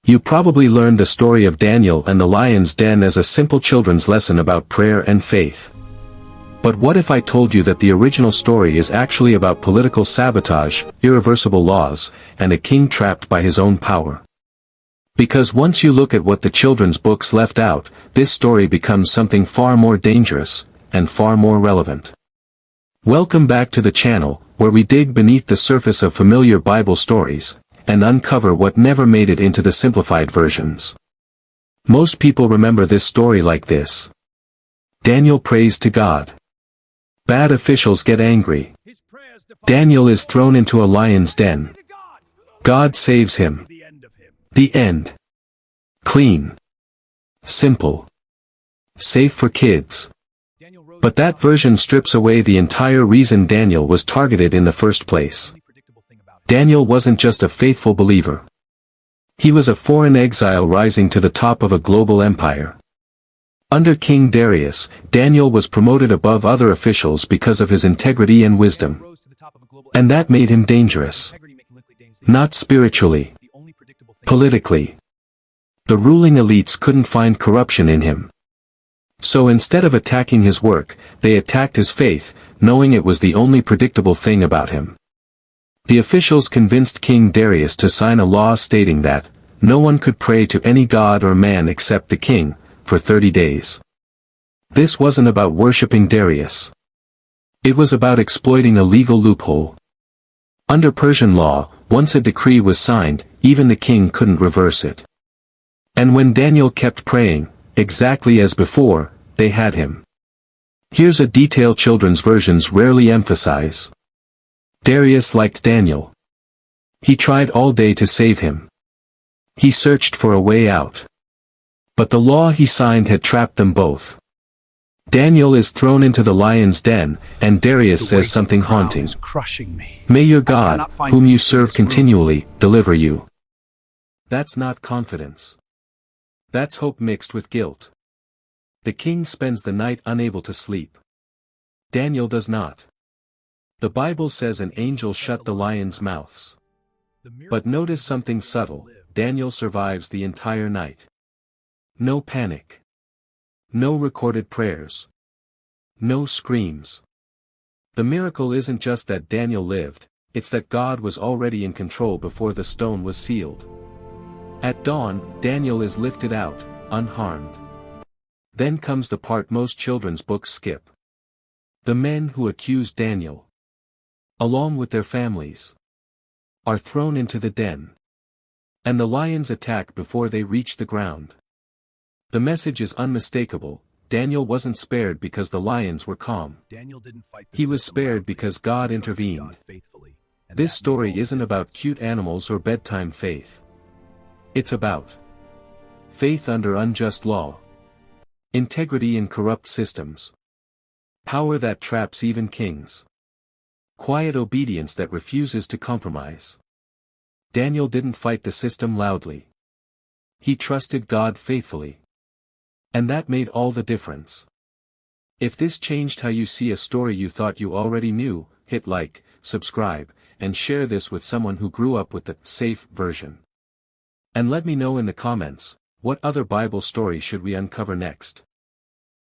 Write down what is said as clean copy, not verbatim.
You probably learned the story of Daniel and the lion's den as a simple children's lesson about prayer and faith. But what if I told you that the original story is actually about political sabotage, irreversible laws, and a king trapped by his own power? Because once you look at what the children's books left out, this story becomes something far more dangerous, and far more relevant. Welcome back to the channel, where we dig beneath the surface of familiar Bible stories, and uncover what never made it into the simplified versions. Most people remember this story like this. Daniel prays to God. Bad officials get angry. Daniel is thrown into a lion's den. God saves him. The end. Clean. Simple. Safe for kids. But that version strips away the entire reason Daniel was targeted in the first place. Daniel wasn't just a faithful believer. He was a foreign exile rising to the top of a global empire. Under King Darius, Daniel was promoted above other officials because of his integrity and wisdom. And that made him dangerous. Not spiritually. Politically. The ruling elites couldn't find corruption in him. So instead of attacking his work, they attacked his faith, knowing it was the only predictable thing about him. The officials convinced King Darius to sign a law stating that no one could pray to any god or man except the king, for 30 days. This wasn't about worshipping Darius. It was about exploiting a legal loophole. Under Persian law, once a decree was signed, even the king couldn't reverse it. And when Daniel kept praying, exactly as before, they had him. Here's a detail children's versions rarely emphasize. Darius liked Daniel. He tried all day to save him. He searched for a way out. But the law he signed had trapped them both. Daniel is thrown into the lion's den, and Darius says something haunting. May your God, whom you serve continually, deliver you. That's not confidence. That's hope mixed with guilt. The king spends the night unable to sleep. Daniel does not. The Bible says an angel shut the lions' mouths. But notice something subtle. Daniel survives the entire night. No panic. No recorded prayers. No screams. The miracle isn't just that Daniel lived, it's that God was already in control before the stone was sealed. At dawn, Daniel is lifted out, unharmed. Then comes the part most children's books skip. The men who accused Daniel, along with their families, are thrown into the den. And the lions attack before they reach the ground. The message is unmistakable. Daniel wasn't spared because the lions were calm. He was spared because God intervened. This story isn't about cute animals or bedtime faith. It's about faith under unjust law, integrity in corrupt systems, power that traps even kings, quiet obedience that refuses to compromise. Daniel didn't fight the system loudly. He trusted God faithfully. And that made all the difference. If this changed how you see a story you thought you already knew, hit like, subscribe, and share this with someone who grew up with the safe version. And let me know in the comments, what other Bible story should we uncover next?